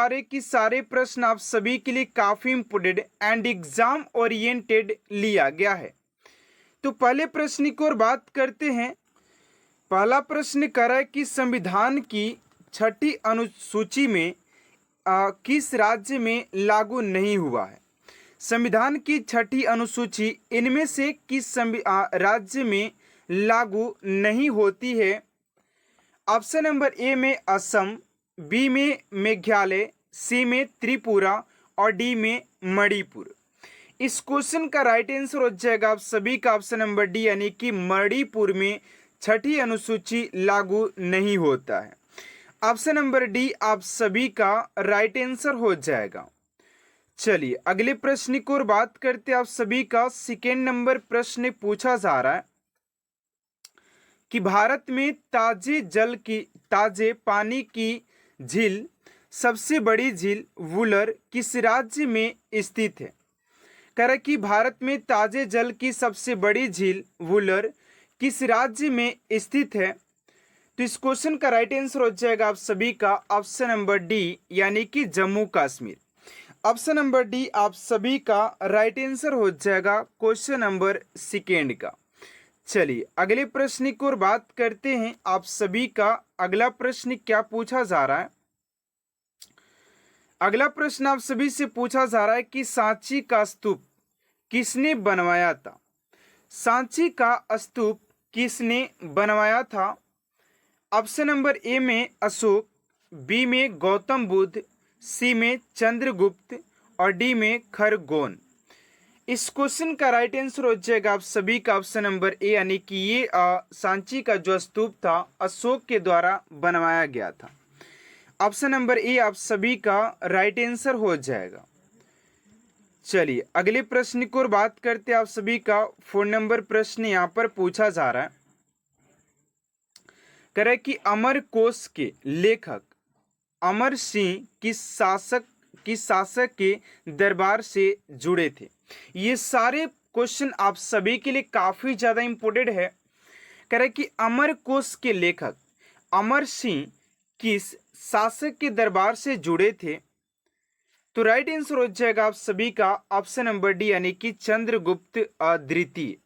सारे की सारे प्रश्न आप सभी के लिए काफी इम्पोर्टेंट एंड एग्जाम ओरिएंटेड लिया गया है। तो पहले प्रश्न की ओर बात करते हैं। पहला प्रश्न कह रहा है कि संविधान की छठी अनुसूची में किस राज्य में लागू नहीं हुआ है। संविधान की छठी अनुसूची इनमें से किस राज्य में लागू नहीं होती है। ऑप्शन नंबर ए में असम, बी में मेघालय, सी में त्रिपुरा और डी में मणिपुर। इस क्वेश्चन का राइट आंसर हो जाएगा आप सभी का ऑप्शन नंबर डी, यानी कि मणिपुर में छठी अनुसूची लागू नहीं होता है। ऑप्शन नंबर डी आप सभी का राइट आंसर हो जाएगा। चलिए अगले प्रश्न की ओर बात करते हैं। आप सभी का सेकेंड नंबर प्रश्न पूछा जा रहा है कि भारत में ताजे पानी की झील सबसे बड़ी झील वुलर किस राज्य में स्थित है। कह रहा है कि भारत में ताजे जल की सबसे बड़ी झील वुलर किस राज्य में स्थित है। तो इस क्वेश्चन का राइट आंसर हो जाएगा आप सभी का ऑप्शन नंबर डी, यानी कि Jammu Kashmir. Option number D आप सभी का राइट आंसर हो जाएगा क्वेश्चन नंबर सेकेंड का। चलिए अगले प्रश्न की ओर बात करते हैं। आप सभी का अगला प्रश्न क्या पूछा जा रहा है। अगला प्रश्न आप सभी से पूछा जा रहा है कि सांची का स्तूप किसने बनवाया था। सांची का स्तूप किसने बनवाया था। ऑप्शन नंबर ए में अशोक, बी में गौतम बुद्ध, सी में चंद्रगुप्त और डी में खरगोन। इस क्वेश्चन का राइट आंसर हो जाएगा आप सभी का ऑप्शन नंबर ए, यानी कि ये सांची का जो स्तूप था अशोक के द्वारा बनवाया गया था। ऑप्शन नंबर ए आप सभी का राइट आंसर हो जाएगा। चलिए अगले प्रश्न की ओर बात करते हैं। आप सभी का 4 नंबर प्रश्न यहाँ पर पूछा जा रहा है। कह रहा है कि अमरकोश के लेखक अमर सिंह किस शासक के दरबार से जुड़े थे। ये सारे क्वेश्चन आप सभी के लिए काफी ज्यादा इंपॉर्टेंट है। कह रहा है कि अमरकोश के लेखक अमर सिंह किस शासक के दरबार से जुड़े थे। तो राइट आंसर हो जाएगा आप सभी का ऑप्शन नंबर डी, यानी कि चंद्रगुप्त द्वितीय।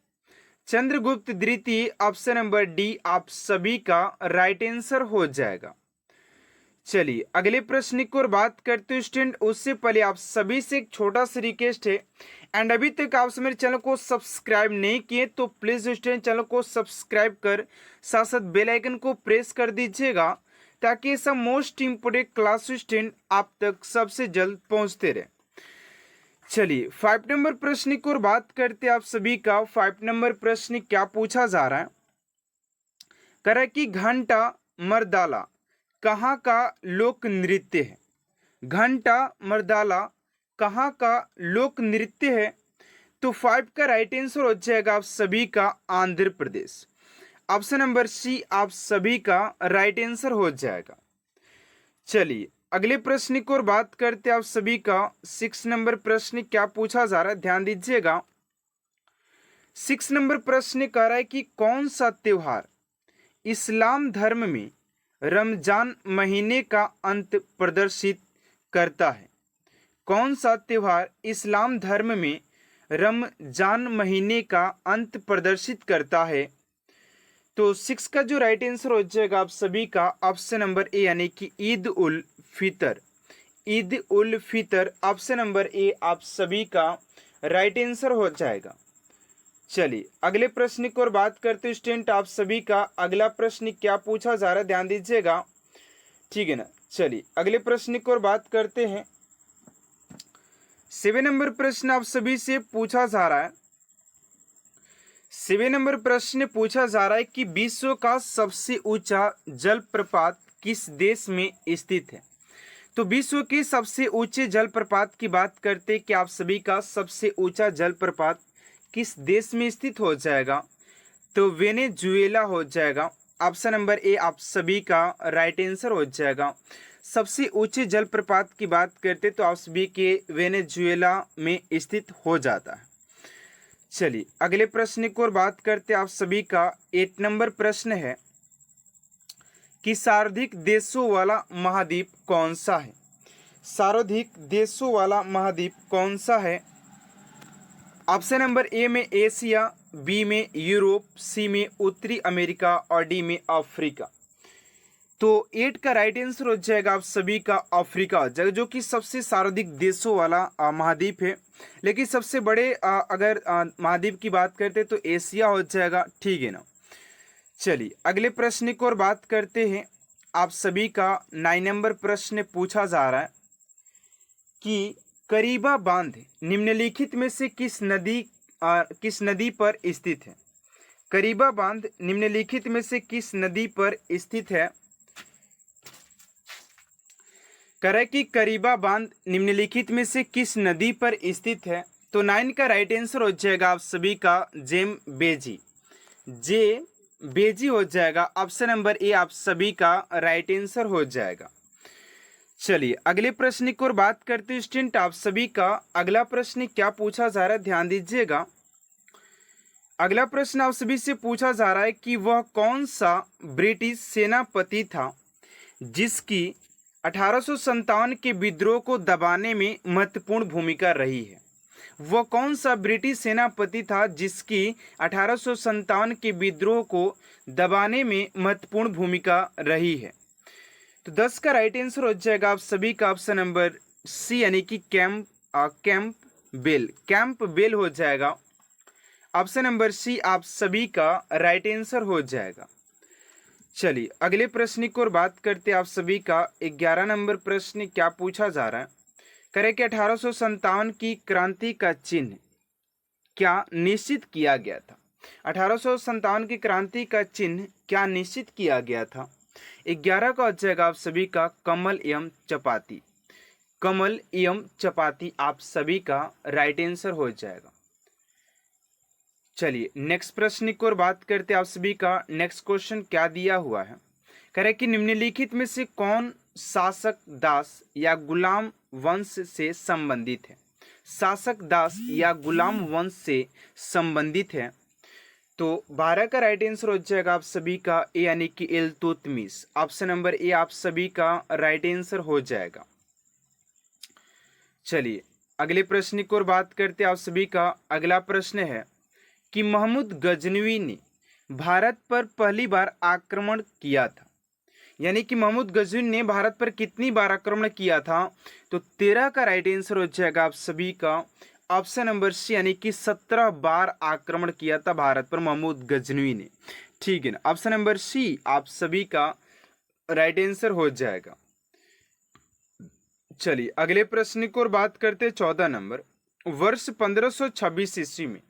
चंद्रगुप्त द्वितीय ऑप्शन नंबर डी आप सभी का राइट आंसर हो जाएगा। चलिए अगले प्रश्न की ओर बात करते हैं स्टूडेंट। उससे पहले आप सभी से एक छोटा सा रिक्वेस्ट है, एंड अभी तक आप मेरे चैनल को सब्सक्राइब नहीं किए तो प्लीज स्टूडेंट चैनल को सब्सक्राइब कर साथ साथ बेल आइकन को प्रेस कर दीजिएगा, ताकि ऐसा मोस्ट इंपोर्टेंट क्लास स्टूडेंट आप तक सबसे जल्द पहुंचते रहे। चलिए 5 नंबर प्रश्न की ओर बात करते हैं। आप सभी का 5 नंबर प्रश्न क्या पूछा जा रहा है। कह रहा है कि घंटा मर्दाला कहाँ का लोक नृत्य है। घंटा मर्दाला कहाँ का लोक नृत्य है। तो 5 का राइट आंसर हो जाएगा आप सभी का Andhra Pradesh. Option number C आप सभी का राइट आंसर हो जाएगा। चलिए अगले प्रश्न की ओर बात करते हैं। आप सभी का 6 नंबर प्रश्न क्या पूछा जा रहा है, ध्यान दीजिएगा। 6 नंबर प्रश्न कह रहा है कि कौन सा त्योहार इस्लाम धर्म में रमजान महीने का अंत प्रदर्शित करता है। कौन सा त्योहार इस्लाम धर्म में रमजान महीने का अंत प्रदर्शित करता है। तो 6 का जो राइट आंसर हो जाएगा आप सभी का ऑप्शन नंबर ए, यानी कि Eid ul Fitr. Eid ul Fitr option number A आप सभी का राइट आंसर हो जाएगा। चलिए अगले प्रश्न की ओर बात करते हैं स्टूडेंट। आप सभी का अगला प्रश्न क्या पूछा जा रहा है, ध्यान दीजिएगा, ठीक है ना। चलिए अगले प्रश्न की ओर बात करते हैं। 7 नंबर प्रश्न आप सभी से पूछा जा रहा है। 7 नंबर प्रश्न पूछा जा रहा है कि विश्व का सबसे ऊंचा जलप्रपात किस देश में स्थित है। तो विश्व के सबसे ऊंचे जलप्रपात की बात करते कि आप सभी का सबसे ऊंचा जलप्रपात किस देश में स्थित हो जाएगा। तो वेनेजुएला हो जाएगा। ऑप्शन नंबर ए आप सभी का राइट आंसर हो जाएगा। सबसे ऊंचे जलप्रपात की बात करते तो आप सभी के वेनेजुएला में स्थित हो जाता है। चलिए अगले प्रश्न की ओर बात करते आप सभी का 8 नंबर प्रश्न है कि सर्वाधिक देशों वाला महाद्वीप कौन सा है। सर्वाधिक देशों वाला महाद्वीप कौन सा है? ऑप्शन नंबर ए में एशिया, बी में यूरोप, सी में उत्तरी अमेरिका और डी में अफ्रीका। तो 8 का राइट आंसर हो जाएगा आप सभी का अफ्रीका हो जाएगा, जो कि सबसे सर्वाधिक देशों वाला महाद्वीप है। लेकिन सबसे बड़े अगर महाद्वीप की बात करते तो एशिया हो जाएगा, ठीक है ना। चलिए अगले प्रश्न की ओर बात करते हैं। आप सभी का 9 नंबर प्रश्न पूछा जा रहा है कि करीबा बांध निम्नलिखित में से किस नदी पर स्थित है? करीबा बांध निम्नलिखित में से किस नदी पर स्थित है? करे कि करीबा बांध निम्नलिखित में से किस नदी पर स्थित है? तो 9 का राइट आंसर हो जाएगा आप सभी का जेम्बेजी, जे बेजी हो जाएगा। ऑप्शन नंबर ए आप सभी का राइट आंसर हो जाएगा। चलिए अगले प्रश्न की ओर बात करते हैं स्टूडेंट। आप सभी का अगला प्रश्न क्या पूछा जा रहा है, ध्यान दीजिएगा। अगला प्रश्न आप सभी से पूछा जा रहा है कि वह कौन सा ब्रिटिश सेनापति था जिसकी 1857 के विद्रोह को दबाने में महत्वपूर्ण भूमिका रही है? वह कौन सा ब्रिटिश सेनापति था जिसकी 1857 के विद्रोह को दबाने में महत्वपूर्ण भूमिका रही है? तो 10 का राइट आंसर हो जाएगा आप सभी का ऑप्शन नंबर सी, यानी कि कैंप बेल हो जाएगा। ऑप्शन नंबर सी आप सभी का राइट आंसर हो जाएगा। चलिए अगले प्रश्न की ओर बात करते हैं। आप सभी का 11 नंबर प्रश्न क्या पूछा जा रहा है? करें कि 1857 की क्रांति का चिन्ह क्या निश्चित किया गया था? 1857 की क्रांति का चिन्ह क्या निश्चित किया गया था? 11 का हो जाएगा आप सभी का कमल एवं चपाती, कमल एवं चपाती आप सभी का राइट आंसर हो जाएगा। चलिए नेक्स्ट प्रश्न की ओर बात करते हैं। आप सभी का नेक्स्ट क्वेश्चन क्या दिया हुआ है? करें कि निम्नलिखित में से कौन शासक दास या गुलाम वंश से संबंधित है? शासक दास या गुलाम वंश से संबंधित है। तो 12 का राइट आंसर हो जाएगा आप सभी का ए, यानी कि इल्तुतमिश। ऑप्शन नंबर ए आप सभी का राइट आंसर हो जाएगा। चलिए अगले प्रश्न की ओर बात करते हैं। आप सभी का अगला प्रश्न है कि महमूद गजनवी ने भारत पर पहली बार आक्रमण किया था, यानी कि महमूद गजनवी ने भारत पर कितनी बार आक्रमण किया था? तो 13 का राइट आंसर हो जाएगा आप सभी का ऑप्शन नंबर सी, यानी कि 17 बार आक्रमण किया था भारत पर महमूद गजनवी ने, ठीक है ना। ऑप्शन नंबर सी आप सभी का राइट आंसर हो जाएगा। चलिए अगले प्रश्न की ओर बात करते हैं। 14 नंबर, वर्ष 1526 ईस्वी में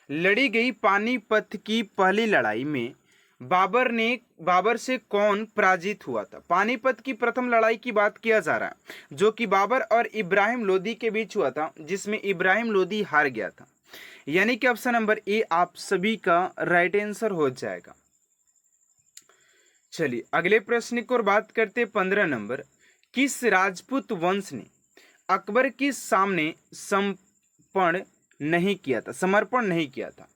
लड़ी गई पानीपत की पहली लड़ाई में बाबर से कौन पराजित हुआ था? पानीपत की प्रथम लड़ाई की बात किया जा रहा है, जो कि बाबर और इब्राहिम लोदी के बीच हुआ था, जिसमें इब्राहिम लोदी हार गया था, यानी कि ऑप्शन नंबर ए आप सभी का राइट आंसर हो जाएगा। चलिए अगले प्रश्न की ओर बात करते 15 नंबर, किस राजपूत वंश ने अकबर के सामने समर्पण नहीं किया था?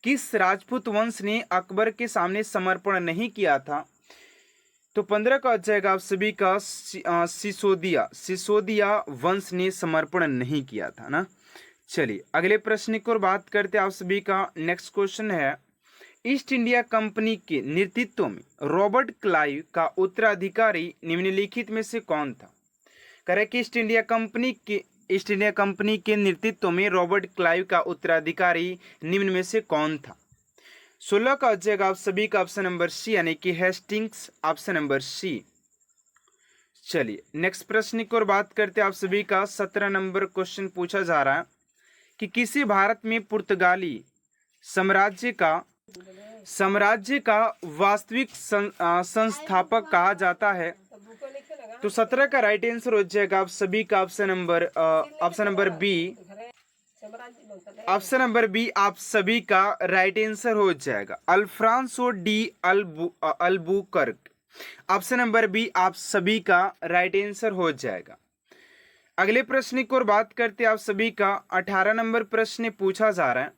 किस राजपूत वंश ने अकबर के सामने समर्पण नहीं किया था? तो 15 का हो जाएगा आप सभी का सिसोदिया वंश ने समर्पण नहीं किया था ना। चलिए अगले प्रश्न की ओर बात करते हैं। आप सभी का नेक्स्ट क्वेश्चन है, ईस्ट इंडिया कंपनी के नेतृत्व में रॉबर्ट क्लाइव का उत्तराधिकारी निम्नलिखित में से कौन था? करें कि ईस्ट इंडिया कंपनी के नेतृत्व में रॉबर्ट क्लाइव का उत्तराधिकारी निम्न में से कौन था? 16 का हो जाएगा आप सभी का ऑप्शन नंबर सी, यानी कि हेस्टिंग्स। Option number C. चलिए नेक्स्ट प्रश्न की ओर बात करते हैं। आप सभी का 17 नंबर क्वेश्चन पूछा जा रहा है कि किसे भारत में पुर्तगाली साम्राज्य का वास्तविक संस्थापक कहा जाता है? तो 17 का राइट आंसर हो जाएगा आप सभी का option number B. Option number B आप सभी का राइट आंसर हो जाएगा, Alfonso de Albuquerque. Option number B आप सभी का राइट आंसर हो जाएगा। अगले प्रश्न की ओर बात करते हैं। आप सभी का 18 नंबर प्रश्न पूछा जा रहा है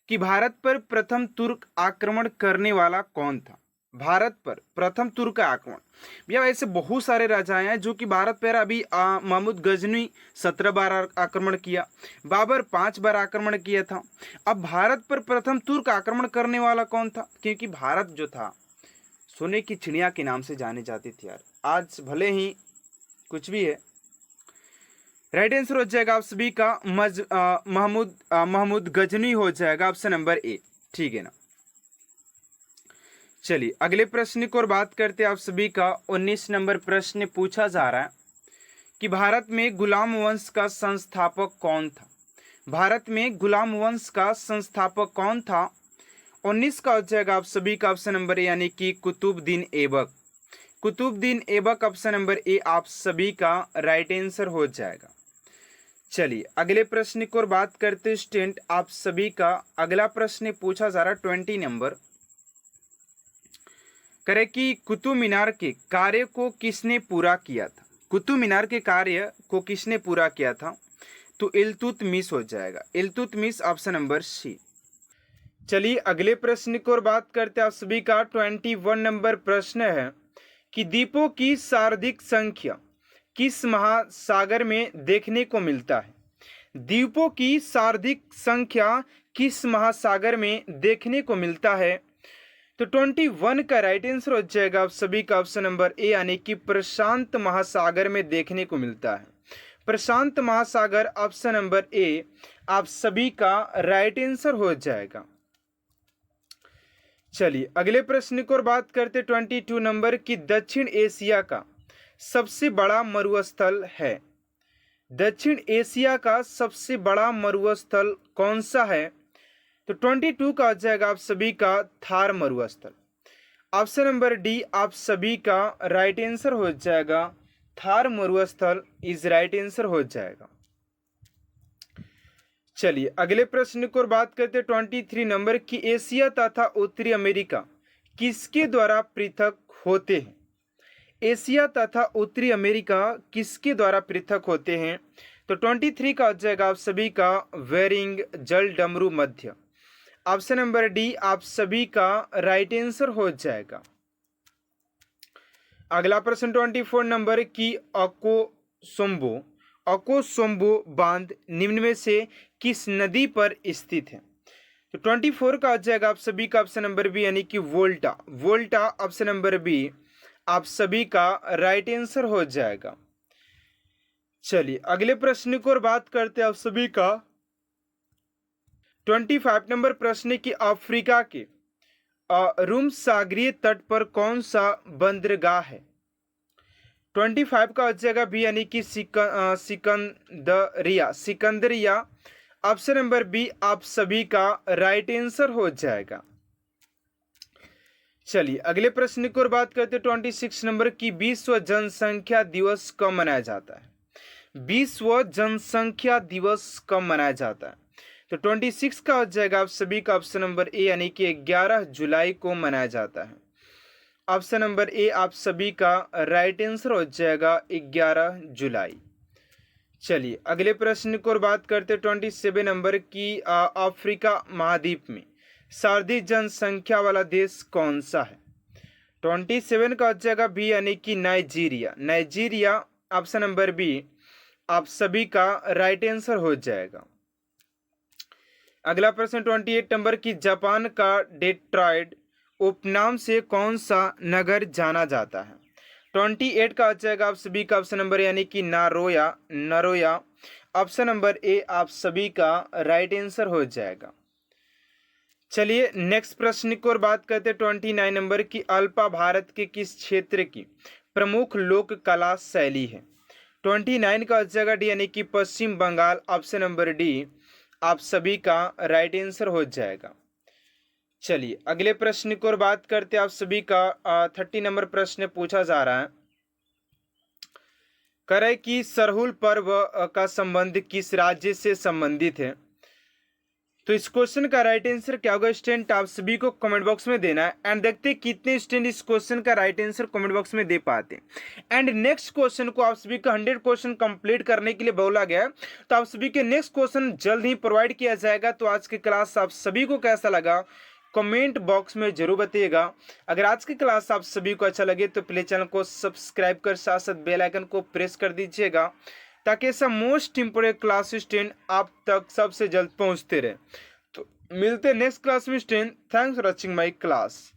कि भारत पर प्रथम तुर्क आक्रमण करने वाला कौन था? भारत पर प्रथम तुर्क आक्रमण। भैया ऐसे बहुत सारे राजाएं हैं जो कि भारत पर अभी महमूद गजनी 17 बार आक्रमण किया, बाबर 5 बार आक्रमण किया था। अब भारत पर प्रथम तुर्क आक्रमण करने वाला कौन था? क्योंकि भारत जो था सोने की चिड़िया के नाम से जाने जाती थी यार। आज भले ही कुछ भी है, राइट आंसर हो जाएगा आप सभी का महमूद गजनी हो जाएगा, ऑप्शन नंबर ए। ठीक है ना। चलिए अगले प्रश्न की ओर बात करते हैं आप सभी का। 19 नंबर प्रश्न पूछा जा रहा है कि भारत में गुलाम वंश का संस्थापक कौन था? भारत में गुलाम वंश का संस्थापक कौन था? 19 का हो जाएगा आप सभी का ऑप्शन नंबर ए, यानी कि Qutbuddin Aibak. Qutbuddin Aibak option number A आप सभी का राइट आंसर हो जाएगा। चलिए अगले प्रश्न की ओर बात करते स्टूडेंट, आप सभी का अगला प्रश्न पूछा जा रहा है 20 नंबर। करे कि कुतुब मीनार के कार्य को किसने पूरा किया था? कुतुब मीनार के कार्य को किसने पूरा किया था? तो इल्तुतमिश हो जाएगा, इल्तुतमिश ऑप्शन नंबर सी। चलिए अगले प्रश्न की ओर बात करते हैं आप सभी का। 21 नंबर प्रश्न है कि द्वीपों की सर्वाधिक संख्या किस महासागर में देखने को मिलता है? द्वीपों की सर्वाधिक संख्या किस महासागर में देखने को मिलता है? तो 21 का राइट आंसर हो जाएगा आप सभी का ऑप्शन नंबर ए, यानी कि प्रशांत महासागर में देखने को मिलता है। प्रशांत महासागर ऑप्शन नंबर ए आप सभी का राइट आंसर हो जाएगा। चलिए अगले प्रश्न की ओर बात करते 22 नंबर की दक्षिण एशिया का सबसे बड़ा मरुस्थल है। दक्षिण एशिया का सबसे बड़ा मरुस्थल कौन सा है? तो 22 का आ जाएगा आप सभी का थार मरुस्थल। ऑप्शन नंबर डी आप सभी का राइट आंसर हो जाएगा। थार मरुस्थल इज राइट आंसर हो जाएगा। चलिए अगले प्रश्न की ओर बात करते 23 नंबर की एशिया तथा उत्तरी अमेरिका किसके द्वारा पृथक होते हैं? एशिया तथा उत्तरी अमेरिका किसके द्वारा पृथक होते हैं? तो 23 का आ जाएगा आप सभी का वेरिंग जल डमरू मध्य। ऑप्शन नंबर डी आप सभी का राइट आंसर हो जाएगा। अगला प्रश्न 24 नंबर की अकोसोम्बो बांध निम्न में से किस नदी पर स्थित है? तो 24 का आ जाएगा आप सभी का ऑप्शन नंबर बी, यानी कि वोल्टा। वोल्टा ऑप्शन नंबर बी आप सभी का राइट आंसर हो जाएगा। चलिए अगले प्रश्न की ओर बात करते हैं आप सभी का 25 नंबर प्रश्न की अफ्रीका के रूम सागरीय तट पर कौन सा बंदरगाह है? 25 का हो जाएगा बी, यानी कि सिकंदरिया ऑप्शन नंबर बी आप सभी का राइट आंसर हो जाएगा। चलिए अगले प्रश्न की ओर बात करते 26 नंबर की विश्व जनसंख्या दिवस कब मनाया जाता है? विश्व जनसंख्या दिवस कब मनाया जाता है? तो 26 का हो जाएगा आप सभी का ऑप्शन नंबर ए, यानी कि 11 जुलाई को मनाया जाता है। ऑप्शन नंबर ए आप सभी का राइट आंसर हो जाएगा 11 जुलाई। चलिए अगले प्रश्न की ओर बात करते 27 नंबर की अफ्रीका महाद्वीप में सर्वाधिक जनसंख्या वाला देश कौन सा है? 27 का हो जाएगा बी, यानी कि Nigeria. Nigeria option number B आप सभी का राइट आंसर हो जाएगा। अगला प्रश्न 28 नंबर की जापान का डेट्रॉयट उपनाम से कौन सा नगर जाना जाता है? 28 का आ जाएगा आप सभी का ऑप्शन नंबर, यानी कि नरोया ऑप्शन नंबर ए आप सभी का राइट आंसर हो जाएगा। चलिए नेक्स्ट प्रश्न की ओर बात करते 29 नंबर की अल्पा भारत के किस क्षेत्र की प्रमुख लोक कला शैली है? 29 का आ जाएगा डी, यानी कि पश्चिम बंगाल ऑप्शन नंबर डी आप सभी का राइट आंसर हो जाएगा। चलिए अगले प्रश्न की ओर बात करते आप सभी का 30 नंबर प्रश्न पूछा जा रहा है। करे कि सरहुल पर्व का संबंध किस राज्य से संबंधित है? तो इस क्वेश्चन का राइट आंसर क्या होगा स्टूडेंट, आप सभी को कमेंट बॉक्स में देना है एंड देखते हैं कितने स्टूडेंट इस क्वेश्चन का राइट आंसर कमेंट बॉक्स में दे पाते हैं। एंड नेक्स्ट क्वेश्चन को आप सभी का 100 क्वेश्चन कंप्लीट करने के लिए बोला गया है, तो आप सभी के नेक्स्ट क्वेश्चन जल्द ही प्रोवाइड किया जाएगा। तो आज की क्लास आप सभी को कैसा लगा कमेंट बॉक्स में जरूर बताइएगा। अगर आज की क्लास आप सभी को अच्छा लगे तो प्लीज चैनल को सब्सक्राइब कर साथ साथ बेल आइकन को प्रेस कर दीजिएगा, ताकि ऐसा मोस्ट इंपोर्टेंट क्लास स्टूडेंट आप तक सबसे जल्द पहुंचते रहे। तो मिलते हैं नेक्स्ट क्लास में student. Thanks for watching my class.